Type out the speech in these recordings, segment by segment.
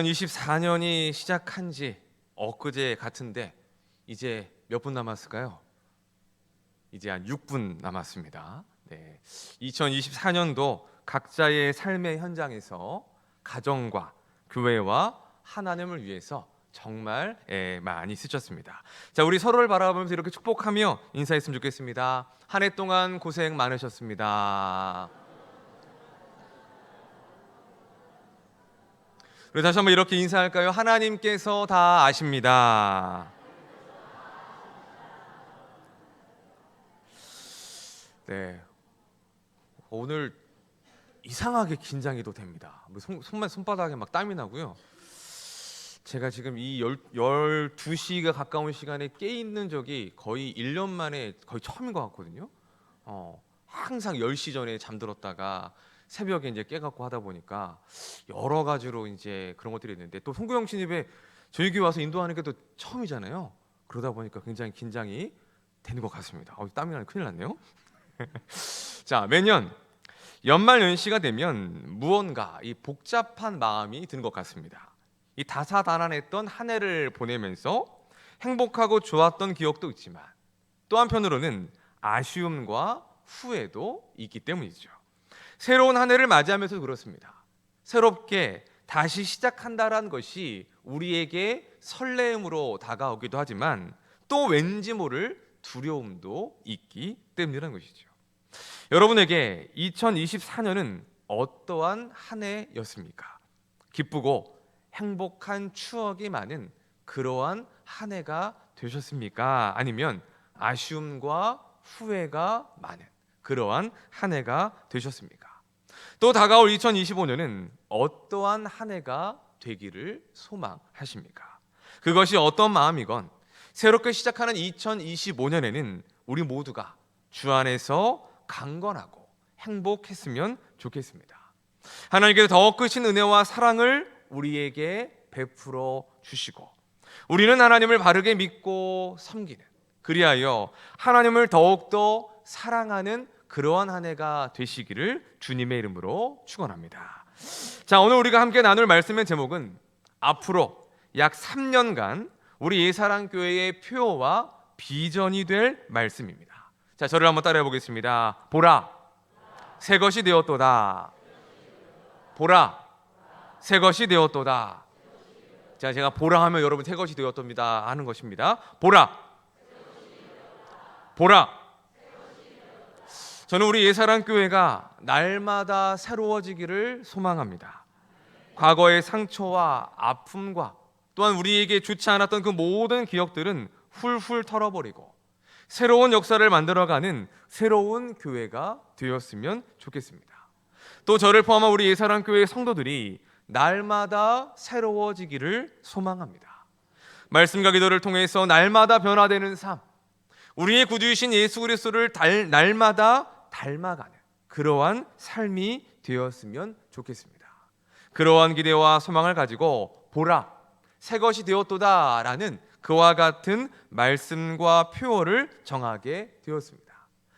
2024년이 시작한 지 엊그제 같은데 이제 몇 분 남았을까요? 이제 한 6분 남았습니다. 네. 2024년도 각자의 삶의 현장에서 가정과 교회와 하나님을 위해서 정말 많이 쓰셨습니다. 자, 우리 서로를 바라보면서 이렇게 축복하며 인사했으면 좋겠습니다. 한 해 동안 고생 많으셨습니다. 그리고 다시 한번 이렇게 인사할까요? 하나님께서 다 아십니다. 네, 오늘 이상하게 긴장이 또 됩니다. 손바닥에 막 땀이 나고요. 제가 지금 이 12시가 가까운 시간에 깨 있는 적이 거의 1년 만에 거의 처음인 것 같거든요. 항상 10시 전에 잠들었다가 새벽에 이제 깨갖고 하다 보니까 여러 가지로 이제 그런 것들이 있는데, 또 송구영 신입에 저희 교회 와서 인도하는 게 또 처음이잖아요. 그러다 보니까 굉장히 긴장이 되는 것 같습니다. 땀이 나면 큰일 났네요. 자, 매년 연말 연시가 되면 무언가 이 복잡한 마음이 드는 것 같습니다. 이 다사다난했던 한 해를 보내면서 행복하고 좋았던 기억도 있지만 또 한편으로는 아쉬움과 후회도 있기 때문이죠. 새로운 한 해를 맞이하면서 그렇습니다. 새롭게 다시 시작한다라는 것이 우리에게 설레임으로 다가오기도 하지만 또 왠지 모를 두려움도 있기 때문이라는 것이죠. 여러분에게 2024년은 어떠한 한 해였습니까? 기쁘고 행복한 추억이 많은 그러한 한 해가 되셨습니까? 아니면 아쉬움과 후회가 많은 그러한 한 해가 되셨습니까? 또 다가올 2025년은 어떠한 한 해가 되기를 소망하십니까? 그것이 어떤 마음이건 새롭게 시작하는 2025년에는 우리 모두가 주 안에서 강건하고 행복했으면 좋겠습니다. 하나님께서 더 크신 은혜와 사랑을 우리에게 베풀어 주시고 우리는 하나님을 바르게 믿고 섬기는, 그리하여 하나님을 더욱더 사랑하는 그러한 한 해가 되시기를 주님의 이름으로 축원합니다. 자, 오늘 우리가 함께 나눌 말씀의 제목은 앞으로 약 3년간 우리 예사랑교회의 표어와 비전이 될 말씀입니다. 자, 저를 한번 따라해 보겠습니다. 보라, 새 것이 되었도다. 보라, 새 것이 되었도다. 자, 제가 보라 하면 여러분 새 것이 되었답니다 하는 것입니다. 보라, 보라. 저는 우리 예사랑교회가 날마다 새로워지기를 소망합니다. 과거의 상처와 아픔과 또한 우리에게 좋지 않았던 그 모든 기억들은 훌훌 털어버리고 새로운 역사를 만들어가는 새로운 교회가 되었으면 좋겠습니다. 또 저를 포함한 우리 예사랑교회 성도들이 날마다 새로워지기를 소망합니다. 말씀과 기도를 통해서 날마다 변화되는 삶, 우리의 구주이신 예수 그리스도를 날마다 닮아가는 그러한 삶이 되었으면 좋겠습니다. 그러한 기대와 소망을 가지고 보라, 새 것이 되었도다 라는 그와 같은 말씀과 표어를 정하게 되었습니다.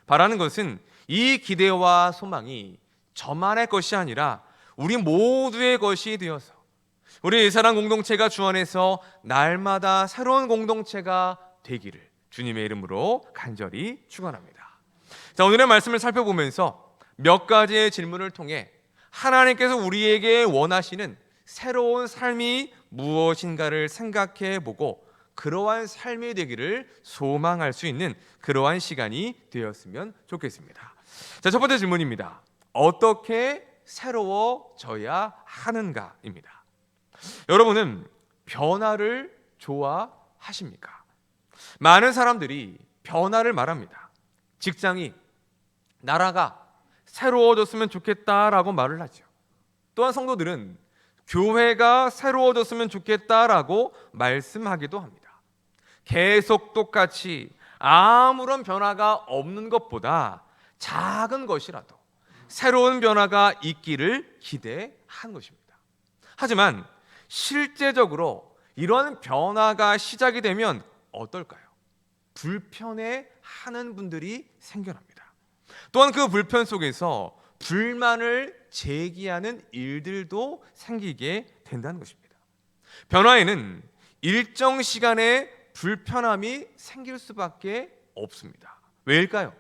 바라는 것은 이 기대와 소망이 저만의 것이 아니라 우리 모두의 것이 되어서 우리 예사랑 공동체가 주 안에서 날마다 새로운 공동체가 되기를 주님의 이름으로 간절히 축원합니다. 자, 오늘의 말씀을 살펴보면서 몇 가지의 질문을 통해 하나님께서 우리에게 원하시는 새로운 삶이 무엇인가를 생각해 보고 그러한 삶이 되기를 소망할 수 있는 그러한 시간이 되었으면 좋겠습니다. 자, 첫 번째 질문입니다. 어떻게 새로워져야 하는가입니다. 여러분은 변화를 좋아하십니까? 많은 사람들이 변화를 말합니다. 직장이, 나라가 새로워졌으면 좋겠다라고 말을 하죠. 또한 성도들은 교회가 새로워졌으면 좋겠다라고 말씀하기도 합니다. 계속 똑같이 아무런 변화가 없는 것보다 작은 것이라도 새로운 변화가 있기를 기대하는 것입니다. 하지만 실제적으로 이런 변화가 시작이 되면 어떨까요? 불편해하는 분들이 생겨납니다. 또한 그 불편 속에서 불만을 제기하는 일들도 생기게 된다는 것입니다. 변화에는 일정 시간의 불편함이 생길 수밖에 없습니다. 왜일까요?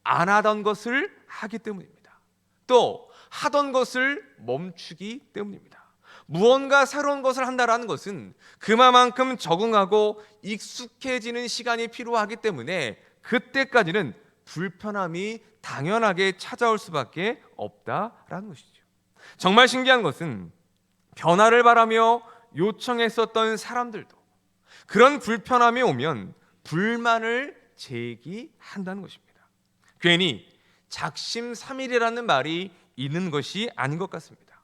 안 하던 것을 하기 때문입니다. 또 하던 것을 멈추기 때문입니다. 무언가 새로운 것을 한다라는 것은 그만큼 적응하고 익숙해지는 시간이 필요하기 때문에 그때까지는 불편함이 당연하게 찾아올 수밖에 없다라는 것이죠. 정말 신기한 것은 변화를 바라며 요청했었던 사람들도 그런 불편함이 오면 불만을 제기한다는 것입니다. 괜히 작심삼일이라는 말이 있는 것이 아닌 것 같습니다.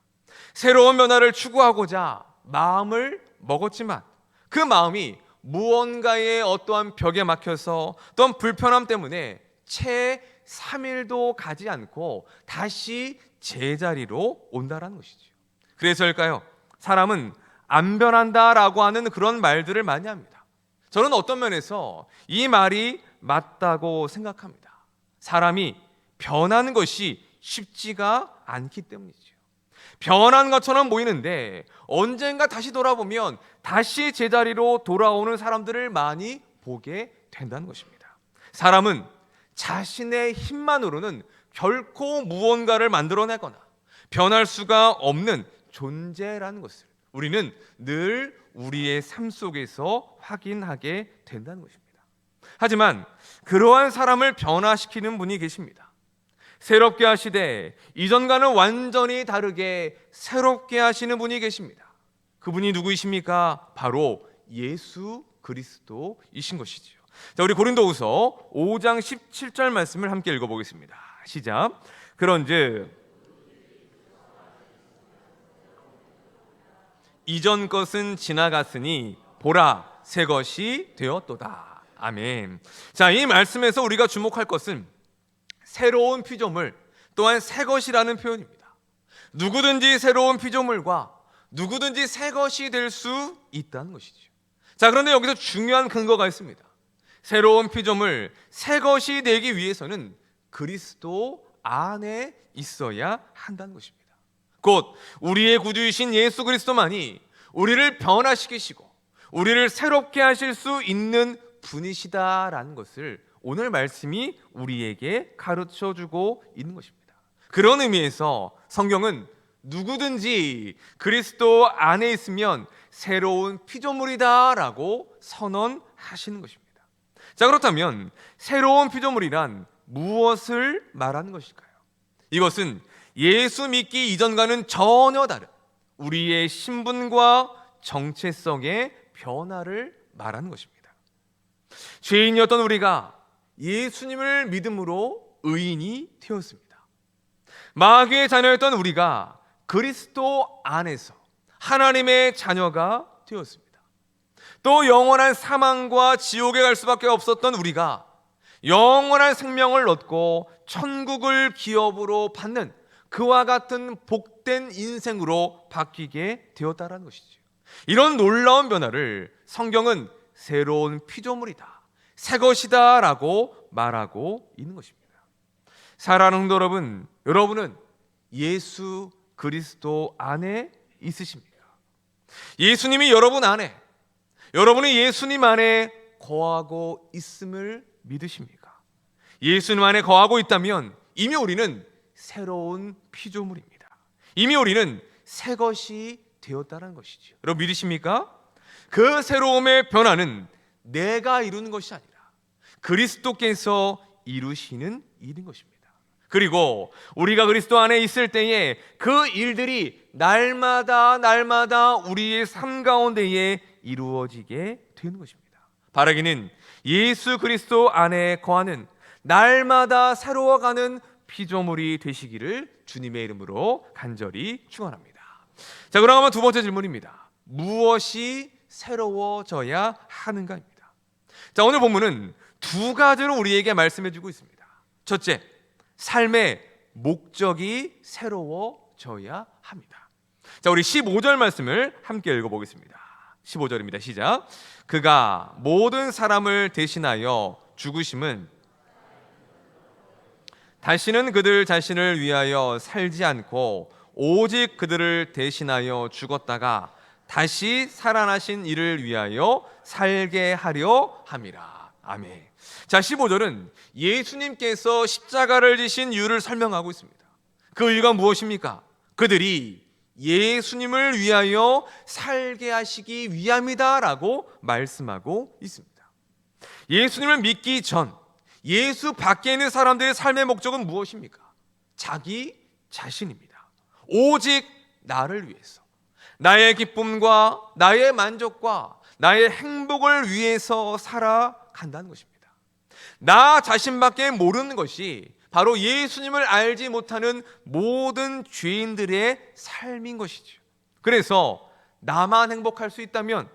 새로운 변화를 추구하고자 마음을 먹었지만 그 마음이 무언가의 어떠한 벽에 막혀서 어떤 불편함 때문에 채 3일도 가지 않고 다시 제자리로 온다라는 것이죠. 그래서일까요? 사람은 안 변한다라고 하는 그런 말들을 많이 합니다. 저는 어떤 면에서 이 말이 맞다고 생각합니다. 사람이 변하는 것이 쉽지가 않기 때문이죠. 변한 것처럼 보이는데 언젠가 다시 돌아보면 다시 제자리로 돌아오는 사람들을 많이 보게 된다는 것입니다. 사람은 자신의 힘만으로는 결코 무언가를 만들어내거나 변할 수가 없는 존재라는 것을 우리는 늘 우리의 삶 속에서 확인하게 된다는 것입니다. 하지만 그러한 사람을 변화시키는 분이 계십니다. 새롭게 하시되 이전과는 완전히 다르게 새롭게 하시는 분이 계십니다. 그분이 누구이십니까? 바로 예수 그리스도이신 것이지요. 자, 우리 고린도후서 5장 17절 말씀을 함께 읽어보겠습니다. 시작. 그런즉 이전 것은 지나갔으니 보라 새 것이 되었도다. 아멘. 자, 이 말씀에서 우리가 주목할 것은 새로운 피조물 또한 새 것이라는 표현입니다. 누구든지 새로운 피조물과 누구든지 새 것이 될 수 있다는 것이죠. 자, 그런데 여기서 중요한 근거가 있습니다. 새로운 피조물 새 것이 되기 위해서는 그리스도 안에 있어야 한다는 것입니다. 곧 우리의 구주이신 예수 그리스도만이 우리를 변화시키시고 우리를 새롭게 하실 수 있는 분이시다라는 것을 오늘 말씀이 우리에게 가르쳐주고 있는 것입니다. 그런 의미에서 성경은 누구든지 그리스도 안에 있으면 새로운 피조물이다라고 선언하시는 것입니다. 자, 그렇다면 새로운 피조물이란 무엇을 말하는 것일까요? 이것은 예수 믿기 이전과는 전혀 다른 우리의 신분과 정체성의 변화를 말하는 것입니다. 죄인이었던 우리가 예수님을 믿음으로 의인이 되었습니다. 마귀의 자녀였던 우리가 그리스도 안에서 하나님의 자녀가 되었습니다. 또 영원한 사망과 지옥에 갈 수밖에 없었던 우리가 영원한 생명을 얻고 천국을 기업으로 받는 그와 같은 복된 인생으로 바뀌게 되었다는 것이죠. 이런 놀라운 변화를 성경은 새로운 피조물이다, 새 것이다 라고 말하고 있는 것입니다. 사랑하는 성도 여러분, 여러분은 예수 그리스도 안에 있으십니까? 예수님이 여러분 안에, 여러분이 예수님 안에 거하고 있음을 믿으십니까? 예수님 안에 거하고 있다면 이미 우리는 새로운 피조물입니다. 이미 우리는 새 것이 되었다는 것이죠. 여러분 믿으십니까? 그 새로움의 변화는 내가 이루는 것이 아니라 그리스도께서 이루시는 일인 것입니다. 그리고 우리가 그리스도 안에 있을 때에 그 일들이 날마다 우리의 삶 가운데에 이루어지게 되는 것입니다. 바라기는 예수 그리스도 안에 거하는 날마다 새로워가는 피조물이 되시기를 주님의 이름으로 간절히 축원합니다. 자, 그럼 두 번째 질문입니다. 무엇이 새로워져야 하는가입니다. 자, 오늘 본문은 두 가지로 우리에게 말씀해주고 있습니다. 첫째, 삶의 목적이 새로워져야 합니다. 자, 우리 15절 말씀을 함께 읽어보겠습니다. 15절입니다. 시작. 그가 모든 사람을 대신하여 죽으심은 다시는 그들 자신을 위하여 살지 않고 오직 그들을 대신하여 죽었다가 다시 살아나신 이를 위하여 살게 하려 함이라. 아멘. 자, 15절은 예수님께서 십자가를 지신 이유를 설명하고 있습니다. 그 이유가 무엇입니까? 그들이 예수님을 위하여 살게 하시기 위함이다라고 말씀하고 있습니다. 예수님을 믿기 전 예수 밖에 있는 사람들의 삶의 목적은 무엇입니까? 자기 자신입니다. 오직 나를 위해서, 나의 기쁨과 나의 만족과 나의 행복을 위해서 살아간다는 것입니다. 나 자신밖에 모르는 것이 바로 예수님을 알지 못하는 모든 죄인들의 삶인 것이죠. 그래서 나만 행복할 수 있다면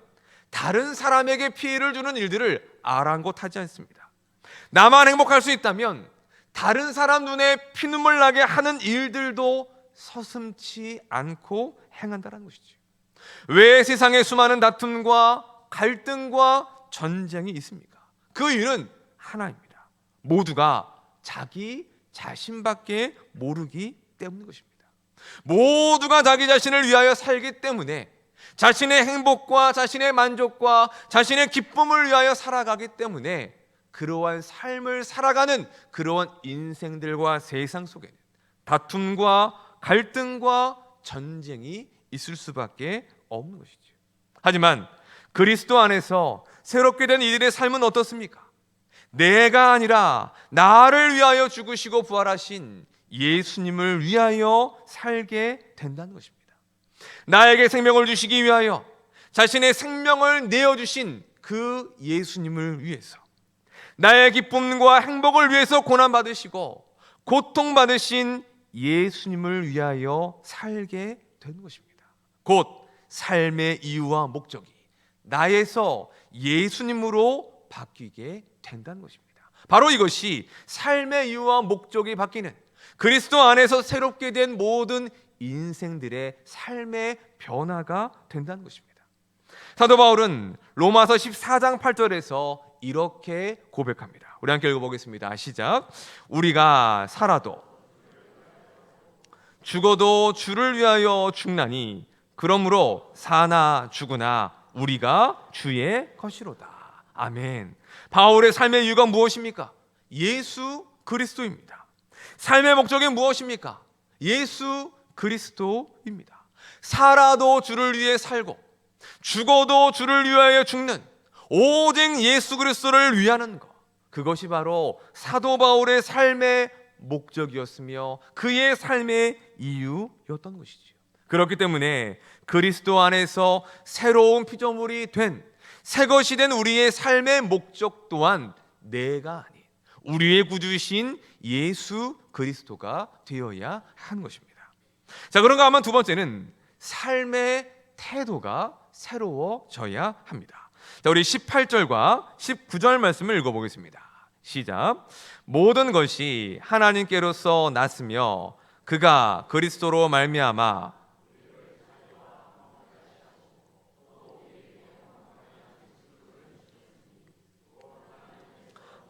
다른 사람에게 피해를 주는 일들을 아랑곳하지 않습니다. 나만 행복할 수 있다면 다른 사람 눈에 피눈물 나게 하는 일들도 서슴지 않고 행한다는 것이죠. 왜 세상에 수많은 다툼과 갈등과 전쟁이 있습니까? 그 이유는 하나입니다. 모두가 자기 자신밖에 모르기 때문인 것입니다. 모두가 자기 자신을 위하여 살기 때문에 자신의 행복과 자신의 만족과 자신의 기쁨을 위하여 살아가기 때문에 그러한 삶을 살아가는 그러한 인생들과 세상 속에는 다툼과 갈등과 전쟁이 있을 수밖에 없는 것이죠. 하지만 그리스도 안에서 새롭게 된 이들의 삶은 어떻습니까? 내가 아니라 나를 위하여 죽으시고 부활하신 예수님을 위하여 살게 된다는 것입니다. 나에게 생명을 주시기 위하여 자신의 생명을 내어주신 그 예수님을 위해서, 나의 기쁨과 행복을 위해서 고난받으시고 고통받으신 예수님을 위하여 살게 되는 것입니다. 곧 삶의 이유와 목적이 나에서 예수님으로 바뀌게 된다는 것입니다. 바로 이것이 삶의 이유와 목적이 바뀌는 그리스도 안에서 새롭게 된 모든 인생들의 삶의 변화가 된다는 것입니다. 사도 바울은 로마서 14장 8절에서 이렇게 고백합니다. 우리 함께 읽어보겠습니다. 시작. 우리가 살아도 죽어도 주를 위하여 죽나니 그러므로 사나 죽으나 우리가 주의 것이로다. 아멘. 바울의 삶의 이유가 무엇입니까? 예수 그리스도입니다. 삶의 목적이 무엇입니까? 예수 그리스도입니다. 살아도 주를 위해 살고 죽어도 주를 위하여 죽는 오직 예수 그리스도를 위하는 것, 그것이 바로 사도 바울의 삶의 목적이었으며 그의 삶의 이유였던 것이죠. 그렇기 때문에 그리스도 안에서 새로운 피조물이 된 새 것이 된 우리의 삶의 목적 또한 내가 아닌 우리의 구주이신 예수 그리스도가 되어야 하는 것입니다. 자, 그런가 하면 두 번째는 삶의 태도가 새로워져야 합니다. 자, 우리 18절과 19절 말씀을 읽어보겠습니다. 시작. 모든 것이 하나님께로서 났으며 그가 그리스도로 말미암아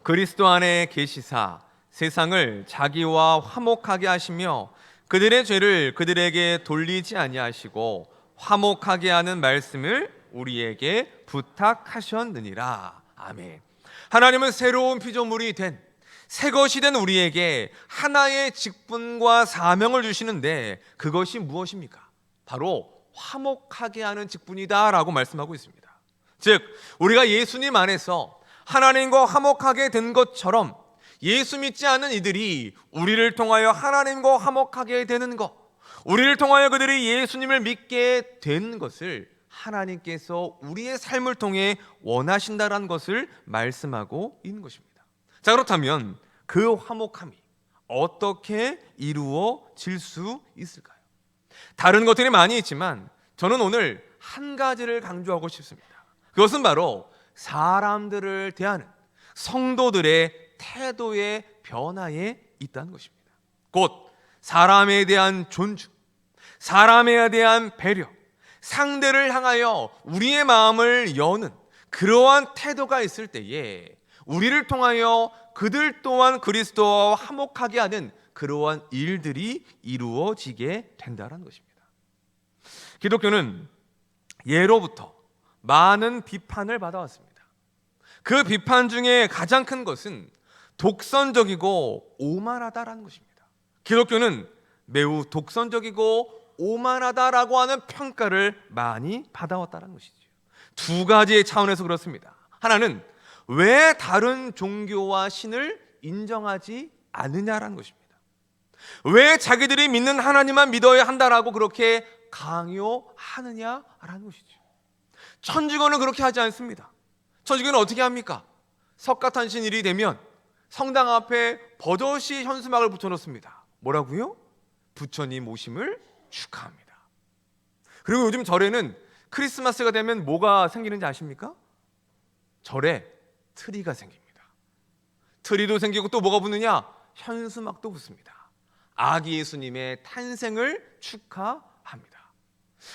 그리스도 안에 계시사 세상을 자기와 화목하게 하시며 그들의 죄를 그들에게 돌리지 아니하시고 화목하게 하는 말씀을 우리에게 부탁하셨느니라. 아멘. 하나님은 새로운 피조물이 된 새 것이 된 우리에게 하나의 직분과 사명을 주시는데 그것이 무엇입니까? 바로 화목하게 하는 직분이다라고 말씀하고 있습니다. 즉 우리가 예수님 안에서 하나님과 화목하게 된 것처럼 예수 믿지 않는 이들이 우리를 통하여 하나님과 화목하게 되는 것, 우리를 통하여 그들이 예수님을 믿게 된 것을 하나님께서 우리의 삶을 통해 원하신다라는 것을 말씀하고 있는 것입니다. 자, 그렇다면 그 화목함이 어떻게 이루어질 수 있을까요? 다른 것들이 많이 있지만 저는 오늘 한 가지를 강조하고 싶습니다. 그것은 바로 사람들을 대하는 성도들의 태도의 변화에 있다는 것입니다. 곧 사람에 대한 존중, 사람에 대한 배려, 상대를 향하여 우리의 마음을 여는 그러한 태도가 있을 때에 우리를 통하여 그들 또한 그리스도와 화목하게 하는 그러한 일들이 이루어지게 된다는 것입니다. 기독교는 예로부터 많은 비판을 받아왔습니다. 그 비판 중에 가장 큰 것은 독선적이고 오만하다라는 것입니다. 기독교는 매우 독선적이고 오만하다라고 하는 평가를 많이 받아왔다는 것이죠. 두 가지의 차원에서 그렇습니다. 하나는 왜 다른 종교와 신을 인정하지 않느냐라는 것입니다. 왜 자기들이 믿는 하나님만 믿어야 한다라고 그렇게 강요하느냐라는 것이죠. 천주교는 그렇게 하지 않습니다. 천주교는 어떻게 합니까? 석가탄신일이 되면 성당 앞에 버젓이 현수막을 붙여놓습니다. 뭐라고요? 부처님 오심을 축하합니다. 그리고 요즘 절에는 크리스마스가 되면 뭐가 생기는지 아십니까? 절에 트리가 생깁니다. 트리도 생기고 또 뭐가 붙느냐? 현수막도 붙습니다. 아기 예수님의 탄생을 축하합니다.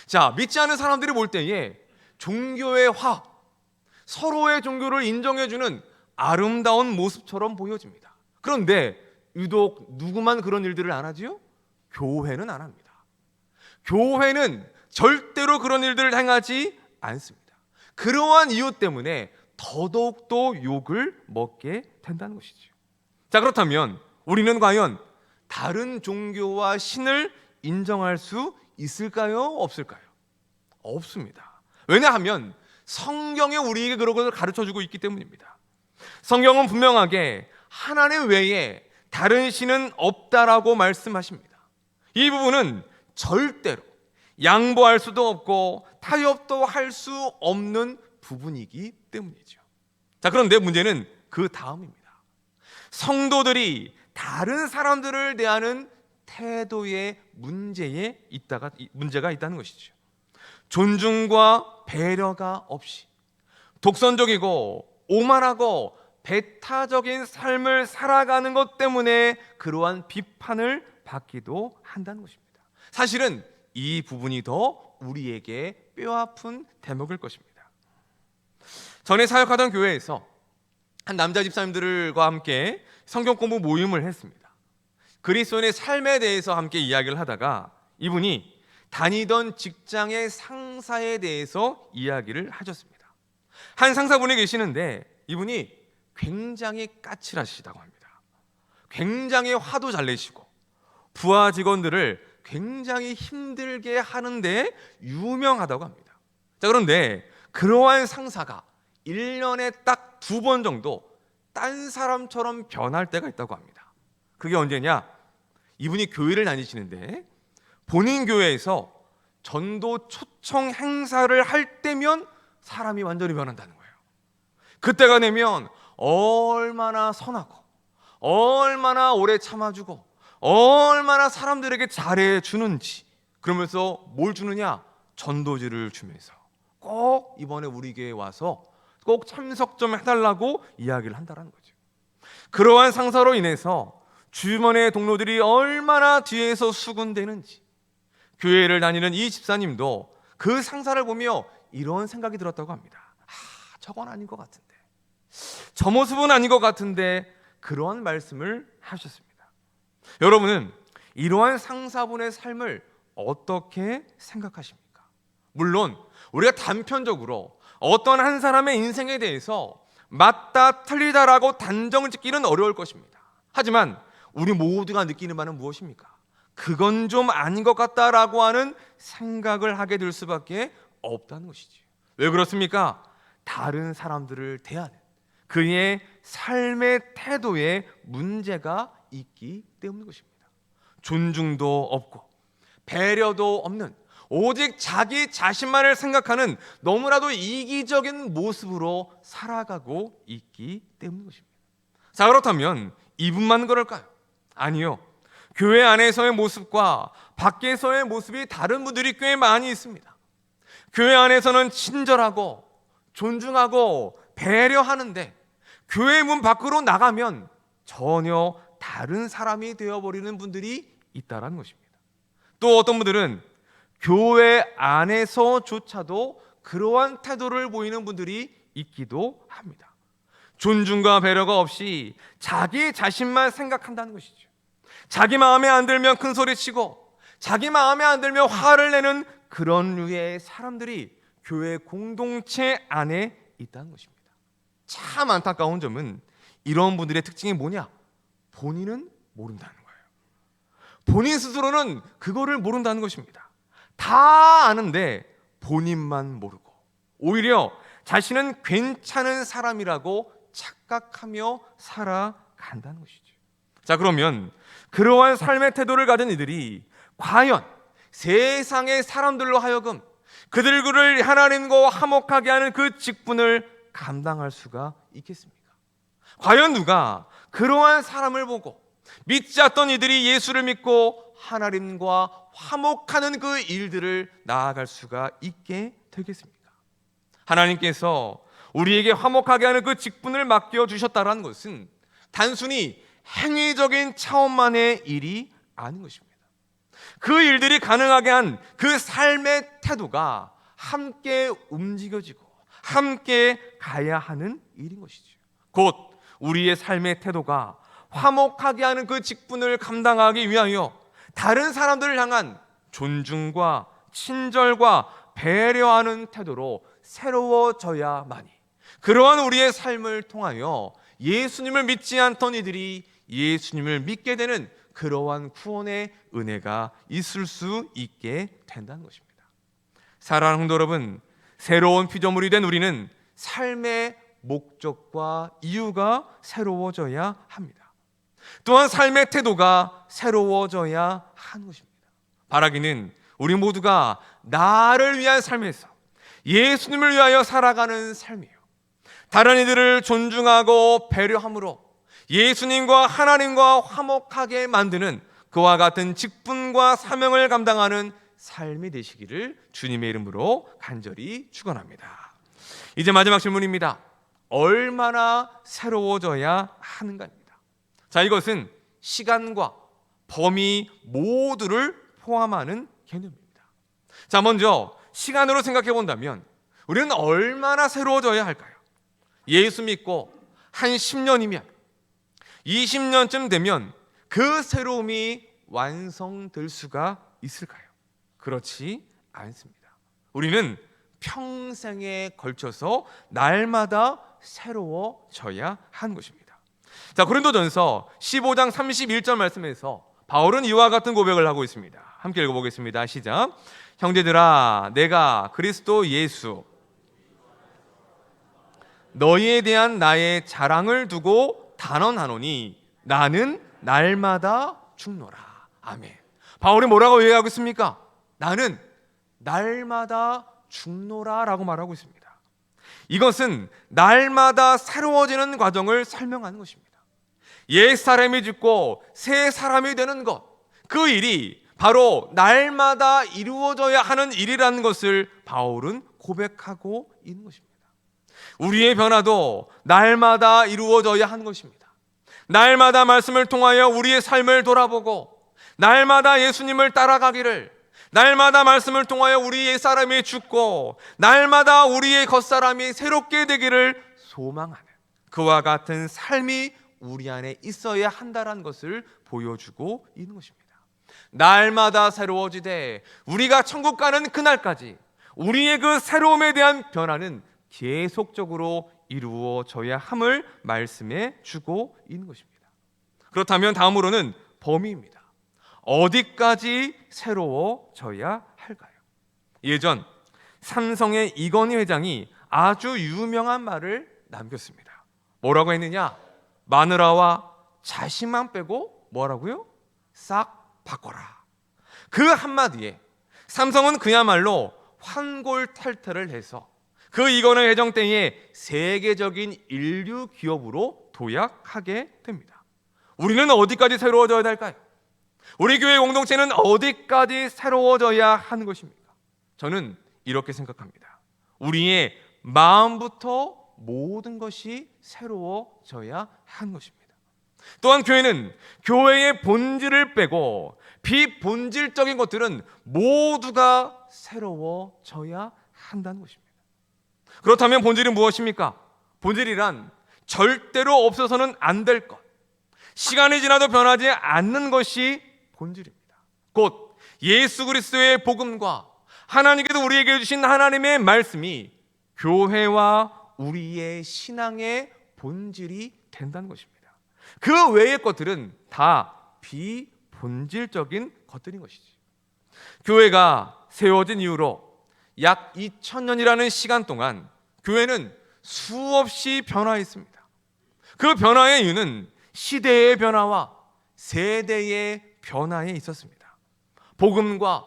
자, 믿지 않은 사람들이 볼 때에 종교의 화, 서로의 종교를 인정해주는 아름다운 모습처럼 보여집니다. 그런데 유독 누구만 그런 일들을 안 하지요? 교회는 안 합니다. 교회는 절대로 그런 일들을 행하지 않습니다. 그러한 이유 때문에 더더욱더 욕을 먹게 된다는 것이죠. 자, 그렇다면 우리는 과연 다른 종교와 신을 인정할 수 있을까요? 없을까요? 없습니다. 왜냐하면 성경이 우리에게 그런 것을 가르쳐주고 있기 때문입니다. 성경은 분명하게 하나님 외에 다른 신은 없다라고 말씀하십니다. 이 부분은 절대로 양보할 수도 없고 타협도 할 수 없는 부분이기 때문이죠. 자, 그런데 문제는 그 다음입니다. 성도들이 다른 사람들을 대하는 태도의 문제가 있다는 것이죠. 존중과 배려가 없이 독선적이고 오만하고 배타적인 삶을 살아가는 것 때문에 그러한 비판을 받기도 한다는 것입니다. 사실은 이 부분이 더 우리에게 뼈아픈 대목일 것입니다. 전에 사역하던 교회에서 한 남자 집사님들과 함께 성경 공부 모임을 했습니다. 그리스도인의 삶에 대해서 함께 이야기를 하다가 이분이 다니던 직장의 상사에 대해서 이야기를 하셨습니다. 한 상사분이 계시는데 이분이 굉장히 까칠하시다고 합니다. 굉장히 화도 잘 내시고 부하 직원들을 굉장히 힘들게 하는데 유명하다고 합니다. 자, 그런데 그러한 상사가 1년에 딱 2번 정도 딴 사람처럼 변할 때가 있다고 합니다. 그게 언제냐? 이분이 교회를 다니시는데 본인 교회에서 전도 초청 행사를 할 때면 사람이 완전히 변한다는 거예요. 그때가 되면 얼마나 선하고 얼마나 오래 참아주고 얼마나 사람들에게 잘해주는지, 그러면서 뭘 주느냐? 전도지를 주면서 꼭 이번에 우리 교회에 와서 꼭 참석 좀 해달라고 이야기를 한다는 거죠. 그러한 상사로 인해서 주변의 동료들이 얼마나 뒤에서 수군대는지, 교회를 다니는 이 집사님도 그 상사를 보며 이런 생각이 들었다고 합니다. 저건 아닌 것 같은데, 저 모습은 아닌 것 같은데, 그러한 말씀을 하셨습니다. 여러분은 이러한 상사분의 삶을 어떻게 생각하십니까? 물론 우리가 단편적으로 어떤 한 사람의 인생에 대해서 맞다 틀리다라고 단정을 짓기는 어려울 것입니다. 하지만 우리 모두가 느끼는 바는 무엇입니까? 그건 좀 아닌 것 같다라고 하는 생각을 하게 될 수밖에 없다는 것이지. 왜 그렇습니까? 다른 사람들을 대하는 그의 삶의 태도에 문제가 있기 때문인 것입니다. 존중도 없고 배려도 없는, 오직 자기 자신만을 생각하는 너무나도 이기적인 모습으로 살아가고 있기 때문인 것입니다. 자, 그렇다면 이분만 그럴까요? 아니요. 교회 안에서의 모습과 밖에서의 모습이 다른 분들이 꽤 많이 있습니다. 교회 안에서는 친절하고 존중하고 배려하는데 교회 문 밖으로 나가면 전혀 다른 사람이 되어버리는 분들이 있다는 것입니다. 또 어떤 분들은 교회 안에서조차도 그러한 태도를 보이는 분들이 있기도 합니다. 존중과 배려가 없이 자기 자신만 생각한다는 것이죠. 자기 마음에 안 들면 큰 소리 치고 자기 마음에 안 들면 화를 내는 그런 류의 사람들이 교회 공동체 안에 있다는 것입니다. 참 안타까운 점은 이런 분들의 특징이 뭐냐? 본인은 모른다는 거예요. 본인 스스로는 그거를 모른다는 것입니다. 다 아는데 본인만 모르고 오히려 자신은 괜찮은 사람이라고 착각하며 살아간다는 것이죠. 자, 그러면 그러한 삶의 태도를 가진 이들이 과연 세상의 사람들로 하여금 그들을 하나님과 화목하게 하는 그 직분을 감당할 수가 있겠습니까? 과연 누가 그러한 사람을 보고 믿지 않던 이들이 예수를 믿고 하나님과 화목하는 그 일들을 나아갈 수가 있게 되겠습니까? 하나님께서 우리에게 화목하게 하는 그 직분을 맡겨주셨다는 것은 단순히 행위적인 차원만의 일이 아닌 것입니다. 그 일들이 가능하게 한 그 삶의 태도가 함께 움직여지고 함께 가야 하는 일인 것이죠. 곧 우리의 삶의 태도가 화목하게 하는 그 직분을 감당하기 위하여 다른 사람들을 향한 존중과 친절과 배려하는 태도로 새로워져야만이, 그러한 우리의 삶을 통하여 예수님을 믿지 않던 이들이 예수님을 믿게 되는 그러한 구원의 은혜가 있을 수 있게 된다는 것입니다. 사랑하는 성도 여러분, 새로운 피조물이 된 우리는 삶의 목적과 이유가 새로워져야 합니다. 또한 삶의 태도가 새로워져야 하는 것입니다. 바라기는 우리 모두가 나를 위한 삶에서 예수님을 위하여 살아가는 삶이에요. 다른 이들을 존중하고 배려함으로 예수님과 하나님과 화목하게 만드는 그와 같은 직분과 사명을 감당하는 삶이 되시기를 주님의 이름으로 간절히 축원합니다. 이제 마지막 질문입니다. 얼마나 새로워져야 하는가입니다. 자, 이것은 시간과 범위 모두를 포함하는 개념입니다. 자, 먼저 시간으로 생각해 본다면 우리는 얼마나 새로워져야 할까요? 예수 믿고 한 10년이면 20년쯤 되면 그 새로움이 완성될 수가 있을까요? 그렇지 않습니다. 우리는 평생에 걸쳐서 날마다 새로워져야 하는 것입니다. 자, 고린도전서 15장 31절 말씀에서 바울은 이와 같은 고백을 하고 있습니다. 함께 읽어보겠습니다. 시작. 형제들아, 내가 그리스도 예수 너희에 대한 나의 자랑을 두고 단언하노니 나는 날마다 죽노라. 아멘. 바울이 뭐라고 얘기하고 있습니까? 나는 날마다 죽노라 라고 말하고 있습니다. 이것은 날마다 새로워지는 과정을 설명하는 것입니다. 옛 사람이 죽고 새 사람이 되는 것, 그 일이 바로 날마다 이루어져야 하는 일이라는 것을 바울은 고백하고 있는 것입니다. 우리의 변화도 날마다 이루어져야 하는 것입니다. 날마다 말씀을 통하여 우리의 삶을 돌아보고 날마다 예수님을 따라가기를, 날마다 말씀을 통하여 우리의 사람이 죽고 날마다 우리의 겉사람이 새롭게 되기를 소망하는 그와 같은 삶이 우리 안에 있어야 한다는 것을 보여주고 있는 것입니다. 날마다 새로워지되 우리가 천국 가는 그날까지 우리의 그 새로움에 대한 변화는 계속적으로 이루어져야 함을 말씀해 주고 있는 것입니다. 그렇다면 다음으로는 범위입니다. 어디까지 새로워져야 할까요? 예전 삼성의 이건희 회장이 아주 유명한 말을 남겼습니다. 뭐라고 했느냐? 마누라와 자신만 빼고 뭐라고요? 싹 바꿔라. 그 한마디에 삼성은 그야말로 환골탈태를 해서 그 이건희 회장 때에 세계적인 인류 기업으로 도약하게 됩니다. 우리는 어디까지 새로워져야 할까요? 우리 교회 공동체는 어디까지 새로워져야 하는 것입니까? 저는 이렇게 생각합니다. 우리의 마음부터 모든 것이 새로워져야 하는 것입니다. 또한 교회는 교회의 본질을 빼고 비본질적인 것들은 모두가 새로워져야 한다는 것입니다. 그렇다면 본질은 무엇입니까? 본질이란 절대로 없어서는 안 될 것, 시간이 지나도 변하지 않는 것이 본질입니다. 곧 예수 그리스도의 복음과 하나님께서 우리에게 주신 하나님의 말씀이 교회와 우리의 신앙의 본질이 된다는 것입니다. 그 외의 것들은 다 비본질적인 것들인 것이지. 교회가 세워진 이후로 약 2000년이라는 시간 동안 교회는 수없이 변화했습니다. 그 변화의 이유는 시대의 변화와 세대의 변화에 있었습니다. 복음과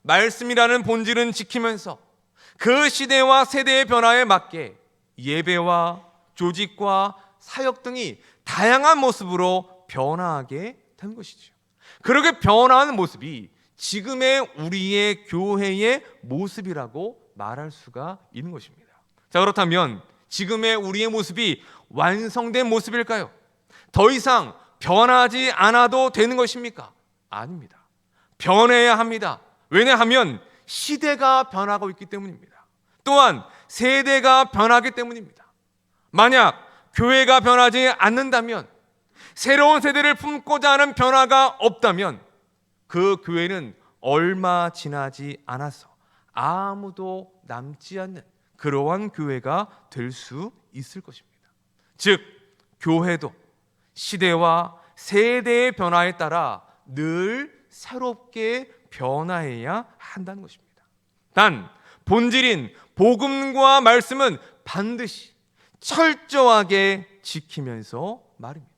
말씀이라는 본질은 지키면서 그 시대와 세대의 변화에 맞게 예배와 조직과 사역 등이 다양한 모습으로 변화하게 된 것이죠. 그렇게 변화하는 모습이 지금의 우리의 교회의 모습이라고 말할 수가 있는 것입니다. 자, 그렇다면 지금의 우리의 모습이 완성된 모습일까요? 더 이상 변하지 않아도 되는 것입니까? 아닙니다. 변해야 합니다. 왜냐하면 시대가 변하고 있기 때문입니다. 또한 세대가 변하기 때문입니다. 만약 교회가 변하지 않는다면, 새로운 세대를 품고자 하는 변화가 없다면 그 교회는 얼마 지나지 않아서 아무도 남지 않는 그러한 교회가 될 수 있을 것입니다. 즉, 교회도 시대와 세대의 변화에 따라 늘 새롭게 변화해야 한다는 것입니다. 단, 본질인 복음과 말씀은 반드시 철저하게 지키면서 말입니다.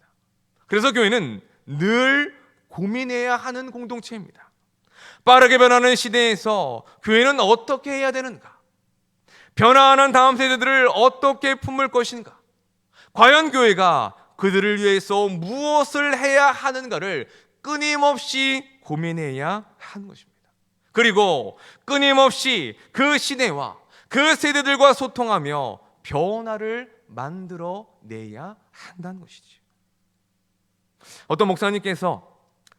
그래서 교회는 늘 고민해야 하는 공동체입니다. 빠르게 변하는 시대에서 교회는 어떻게 해야 되는가? 변화하는 다음 세대들을 어떻게 품을 것인가? 과연 교회가 그들을 위해서 무엇을 해야 하는가를 끊임없이 고민해야 하는 것입니다. 그리고 끊임없이 그 시대와 그 세대들과 소통하며 변화를 만들어내야 한다는 것이죠. 어떤 목사님께서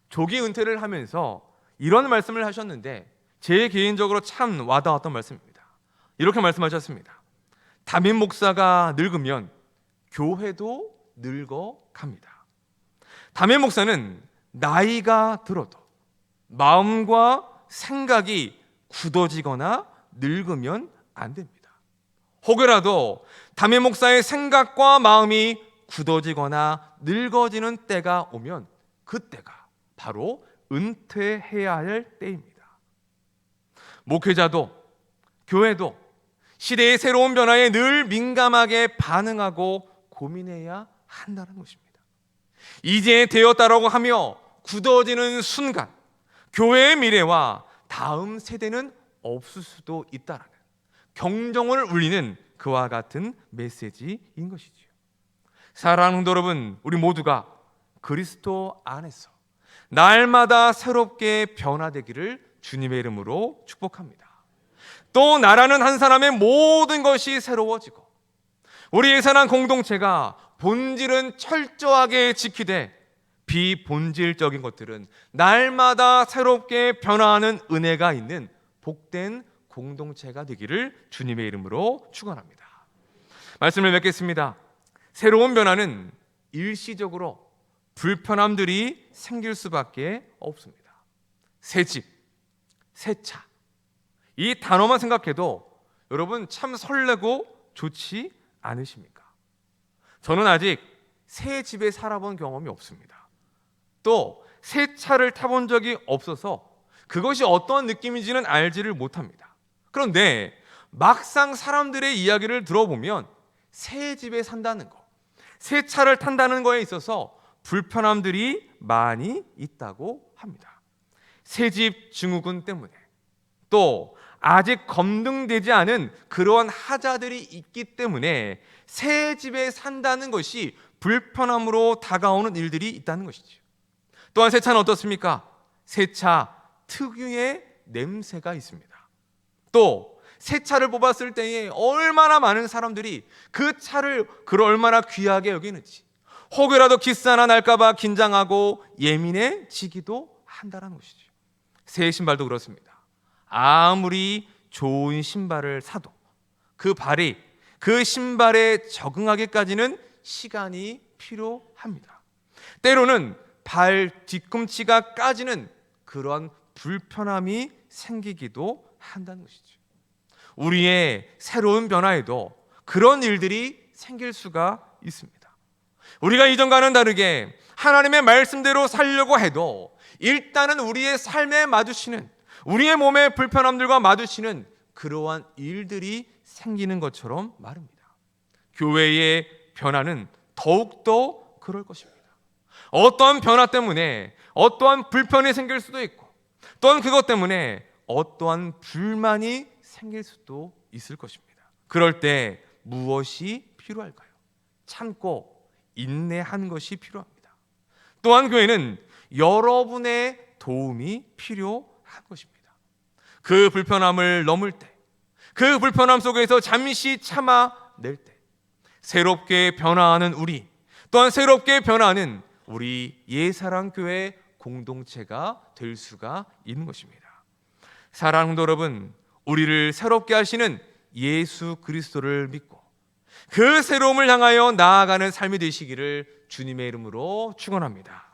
조기 은퇴를 하면서 이런 말씀을 하셨는데 제 개인적으로 참 와닿았던 말씀입니다. 이렇게 말씀하셨습니다. 담임 목사가 늙으면 교회도 늙어갑니다. 담임 목사는 나이가 들어도 마음과 생각이 굳어지거나 늙으면 안 됩니다. 혹여라도 담임 목사의 생각과 마음이 굳어지거나 늙어지는 때가 오면 그때가 바로 은퇴해야 할 때입니다. 목회자도 교회도 시대의 새로운 변화에 늘 민감하게 반응하고 고민해야 한다는 것입니다. 이제 되었다라고 하며 굳어지는 순간 교회의 미래와 다음 세대는 없을 수도 있다라는 경종을 울리는 그와 같은 메시지인 것이지요. 사랑하는 성도 여러분, 우리 모두가 그리스도 안에서 날마다 새롭게 변화되기를 주님의 이름으로 축복합니다. 또 나라는 한 사람의 모든 것이 새로워지고 우리의 사랑 공동체가 본질은 철저하게 지키되 비본질적인 것들은 날마다 새롭게 변화하는 은혜가 있는 복된 공동체가 되기를 주님의 이름으로 축원합니다. 말씀을 맺겠습니다. 새로운 변화는 일시적으로 불편함들이 생길 수밖에 없습니다. 새 집, 새 차, 이 단어만 생각해도 여러분 참 설레고 좋지 않으십니까? 저는 아직 새 집에 살아본 경험이 없습니다. 또 새 차를 타본 적이 없어서 그것이 어떤 느낌인지는 알지를 못합니다. 그런데 막상 사람들의 이야기를 들어보면 새 집에 산다는 거, 새 차를 탄다는 거에 있어서 불편함들이 많이 있다고 합니다. 새 집 증후군 때문에, 또 아직 검증되지 않은 그러한 하자들이 있기 때문에 새 집에 산다는 것이 불편함으로 다가오는 일들이 있다는 것이죠. 또한 새 차는 어떻습니까? 새 차 특유의 냄새가 있습니다. 또 새 차를 뽑았을 때에 얼마나 많은 사람들이 그 차를 얼마나 귀하게 여기는지, 혹여라도 기스나 날까봐 긴장하고 예민해지기도 한다는 것이죠. 새 신발도 그렇습니다. 아무리 좋은 신발을 사도 그 신발에 적응하기까지는 시간이 필요합니다. 때로는 발 뒤꿈치가 까지는 그런 불편함이 생기기도 한다는 것이죠. 우리의 새로운 변화에도 그런 일들이 생길 수가 있습니다. 우리가 이전과는 다르게 하나님의 말씀대로 살려고 해도 일단은 우리의 삶에 마주치는, 우리의 몸의 불편함들과 마주치는 그러한 일들이 생기는 것처럼 말입니다. 교회의 변화는 더욱더 그럴 것입니다. 어떠한 변화 때문에 어떠한 불편이 생길 수도 있고, 또한 그것 때문에 어떠한 불만이 생길 수도 있을 것입니다. 그럴 때 무엇이 필요할까요? 참고 인내한 것이 필요합니다. 또한 교회는 여러분의 도움이 필요한 것입니다. 그 불편함을 넘을 때, 그 불편함 속에서 잠시 참아낼 때 새롭게 변화하는 우리, 또한 새롭게 변화하는 우리 예사랑교회 공동체가 될 수가 있는 것입니다. 사랑하는 성도 여러분, 우리를 새롭게 하시는 예수 그리스도를 믿고 그 새로움을 향하여 나아가는 삶이 되시기를 주님의 이름으로 축원합니다.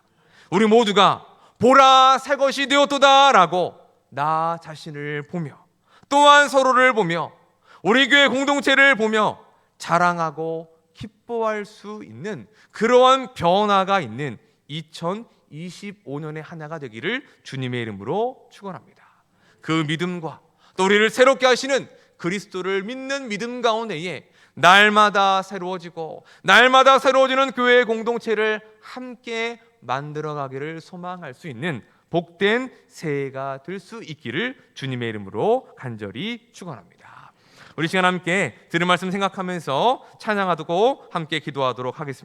우리 모두가 보라 새 것이 되었도다 라고 나 자신을 보며, 또한 서로를 보며, 우리 교회 공동체를 보며 자랑하고 기뻐할 수 있는 그러한 변화가 있는 2025년의 한 해가 되기를 주님의 이름으로 축원합니다. 그 믿음과 또 우리를 새롭게 하시는 그리스도를 믿는 믿음 가운데에 날마다 새로워지고 날마다 새로워지는 교회의 공동체를 함께 만들어가기를 소망할 수 있는 복된 새해가 될 수 있기를 주님의 이름으로 간절히 축원합니다. 우리 시간 함께 들은 말씀 생각하면서 찬양하고 함께 기도하도록 하겠습니다.